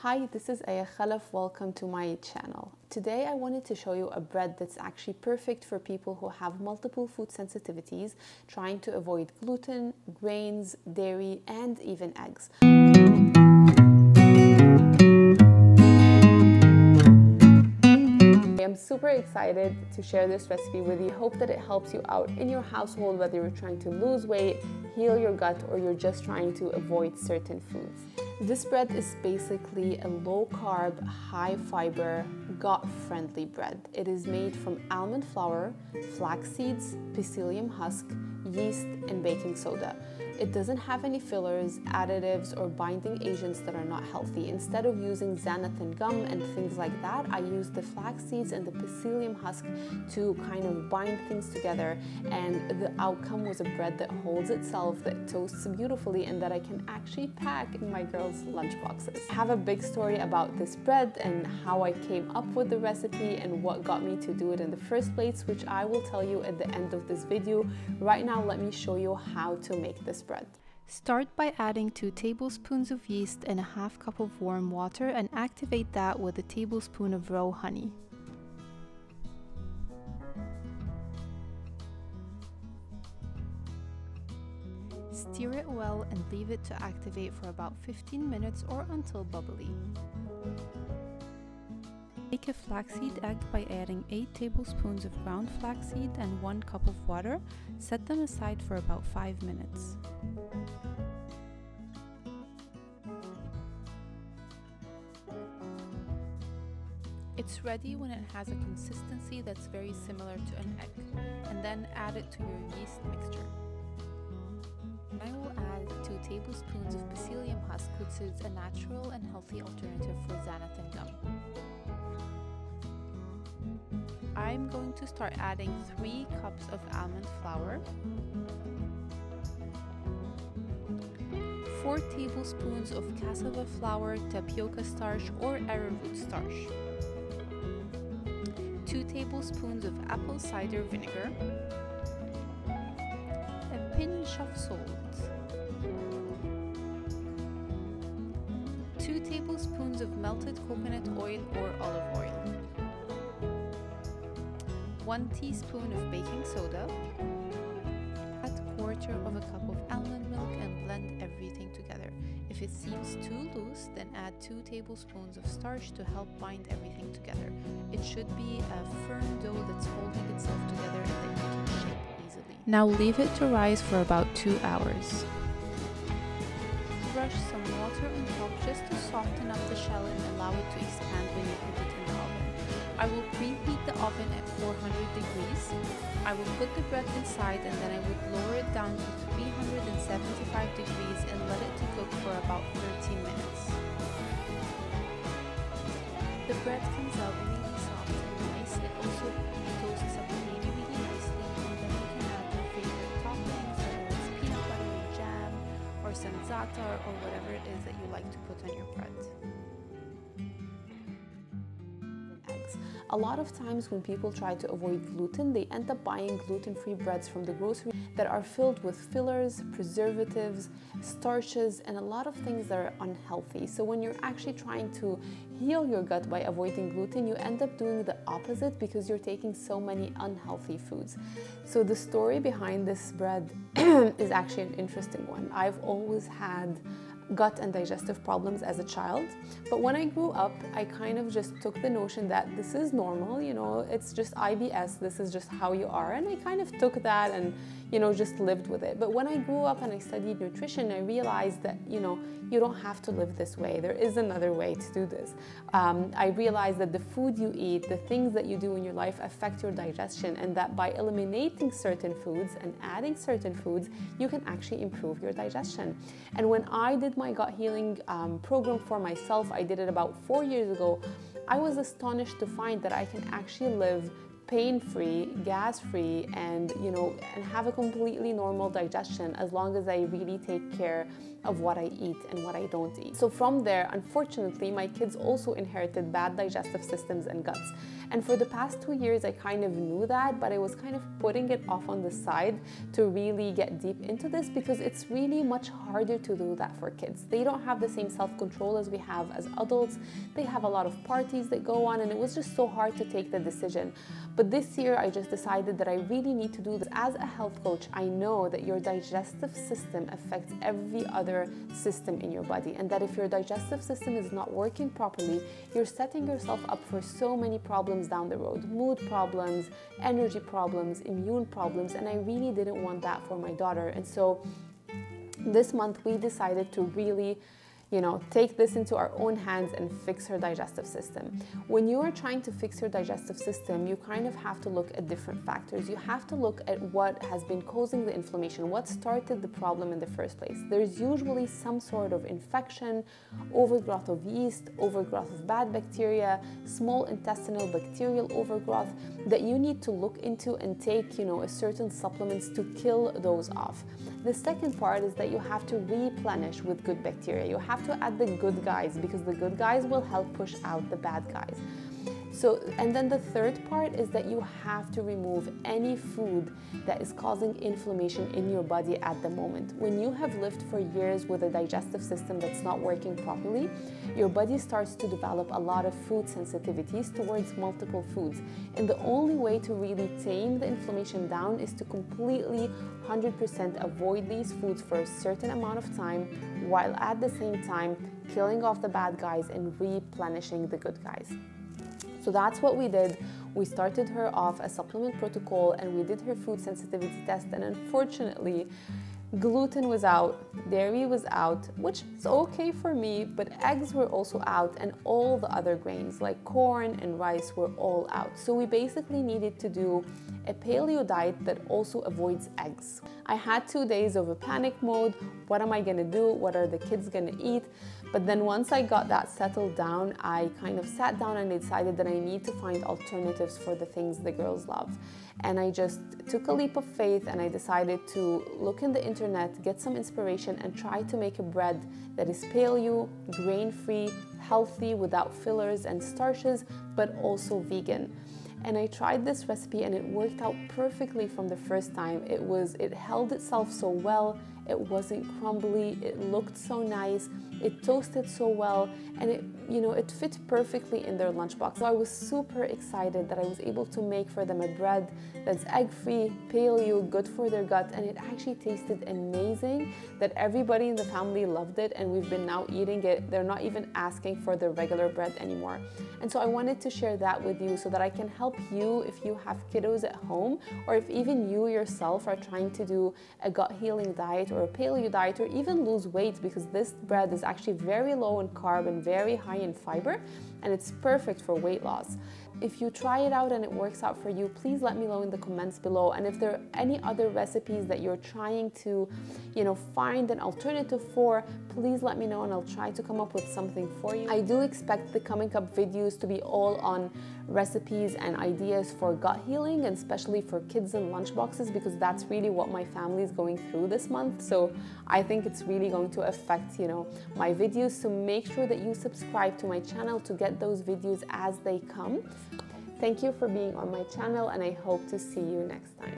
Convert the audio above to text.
Hi, this is Aya Khalaf. Welcome to my channel. Today I wanted to show you a bread that's actually perfect for people who have multiple food sensitivities, trying to avoid gluten, grains, dairy, and even eggs. I'm super excited to share this recipe with you. I hope that it helps you out in your household, whether you're trying to lose weight, heal your gut, or you're just trying to avoid certain foods. This bread is basically a low-carb, high-fiber, gut-friendly bread. It is made from almond flour, flax seeds, psyllium husk, yeast, and baking soda. It doesn't have any fillers, additives, or binding agents that are not healthy. Instead of using xanthan gum and things like that, I use the flax seeds and the psyllium husk to kind of bind things together, and the outcome was a bread that holds itself, that toasts beautifully, and that I can actually pack in my girls' lunchboxes. I have a big story about this bread and how I came up with the recipe and what got me to do it in the first place, which I will tell you at the end of this video. Right now, let me show you how to make this bread. Start by adding 2 tablespoons of yeast and a half cup of warm water, and activate that with a tablespoon of raw honey. Stir it well and leave it to activate for about 15 minutes or until bubbly. Make a flaxseed egg by adding 8 tablespoons of ground flax seed and 1 cup of water. Set them aside for about 5 minutes. It's ready when it has a consistency that's very similar to an egg, and then add it to your yeast mixture. I will add 2 tablespoons of psyllium husk, which is a natural and healthy alternative for xanthan gum. I'm going to start adding 3 cups of almond flour, 4 tablespoons of Cassava flour, Tapioca starch, or Arrowroot starch, 2 tablespoons of apple cider vinegar, a pinch of salt, 2 tablespoons of melted coconut oil or olive oil, 1 teaspoon of baking soda, add a quarter of a cup of almond milk, and blend everything together. If it seems too loose, then add 2 tablespoons of starch to help bind everything together. It should be a firm dough that's holding itself together and that you can shape easily. Now leave it to rise for about 2 hours. Brush some water on top just to soften up the shell and allow it to expand when you put it in the oven. I will preheat the oven at 400 degrees. I will put the bread inside, and then I would lower it down to 375 degrees and let it to cook for about 13 minutes. The bread comes out really soft and nice. It also toasts up really nicely, and then you can add your favorite toppings, whether it's peanut butter or jam or some za'atar or whatever it is that you like to put on your bread. A lot of times when people try to avoid gluten, they end up buying gluten-free breads from the grocery that are filled with fillers, preservatives, starches, and a lot of things that are unhealthy. So when you're actually trying to heal your gut by avoiding gluten, you end up doing the opposite because you're taking so many unhealthy foods. So the story behind this bread is actually an interesting one. I've always had gut and digestive problems as a child, but when I grew up, I kind of just took the notion that this is normal, you know, it's just IBS, this is just how you are, and I kind of took that and, you know, just lived with it. But when I grew up and I studied nutrition, I realized that, you know, you don't have to live this way. There is another way to do this. I realized that the food you eat, the things that you do in your life affect your digestion, and that by eliminating certain foods and adding certain foods, you can actually improve your digestion. And when I did my gut healing program for myself, I did it about 4 years ago, I was astonished to find that I can actually live pain-free, gas-free, and and have a completely normal digestion as long as I really take care of what I eat and what I don't eat. So from there, unfortunately, my kids also inherited bad digestive systems and guts. And for the past 2 years, I kind of knew that, but I was kind of putting it off on the side to really get deep into this because it's really much harder to do that for kids. They don't have the same self-control as we have as adults. They have a lot of parties that go on, and it was just so hard to take the decision. But this year, I just decided that I really need to do this. As a health coach, I know that your digestive system affects every other system in your body, and that if your digestive system is not working properly, you're setting yourself up for so many problems down the road. Mood problems, energy problems, immune problems, and I really didn't want that for my daughter. And so this month we decided to really take this into our own hands and fix her digestive system. When you are trying to fix your digestive system, you kind of have to look at different factors. You have to look at what has been causing the inflammation, what started the problem in the first place. There's usually some sort of infection, overgrowth of yeast, overgrowth of bad bacteria, small intestinal bacterial overgrowth that you need to look into and take, a certain supplements to kill those off. The second part is that you have to replenish with good bacteria. You have to add the good guys because the good guys will help push out the bad guys. So, and then the third part is that you have to remove any food that is causing inflammation in your body at the moment. When you have lived for years with a digestive system that's not working properly, your body starts to develop a lot of food sensitivities towards multiple foods. And the only way to really tame the inflammation down is to completely 100% avoid these foods for a certain amount of time, while at the same time killing off the bad guys and replenishing the good guys. So that's what we did. We started her off a supplement protocol and we did her food sensitivity test, and unfortunately gluten was out, dairy was out, which is okay for me, but eggs were also out, and all the other grains like corn and rice were all out. So we basically needed to do a paleo diet that also avoids eggs. I had 2 days of a panic mode. What am I gonna do? What are the kids gonna eat? But then once I got that settled down, I kind of sat down and decided that I need to find alternatives for the things the girls love. And I just took a leap of faith and I decided to look in the internet, get some inspiration, and try to make a bread that is paleo, grain-free, healthy, without fillers and starches, but also vegan. And I tried this recipe and it worked out perfectly from the first time. It held itself so well, it wasn't crumbly, it looked so nice, it toasted so well, and it fit perfectly in their lunchbox. So I was super excited that I was able to make for them a bread that's egg-free, paleo, good for their gut, and it actually tasted amazing, that everybody in the family loved it, and we've been now eating it. They're not even asking for the regular bread anymore. And so I wanted to share that with you so that I can help you if you have kiddos at home, or if even you yourself are trying to do a gut healing diet or a paleo diet, or even lose weight, because this bread is actually very low in carb and very high in fiber, and it's perfect for weight loss. If you try it out and it works out for you, please let me know in the comments below. And if there are any other recipes that you're trying to, find an alternative for, please let me know and I'll try to come up with something for you. I do expect the coming up videos to be all on recipes and ideas for gut healing, and especially for kids and lunchboxes, because that's really what my family is going through this month. So I think it's really going to affect, my videos. So make sure that you subscribe to my channel to get those videos as they come. Thank you for being on my channel, and I hope to see you next time.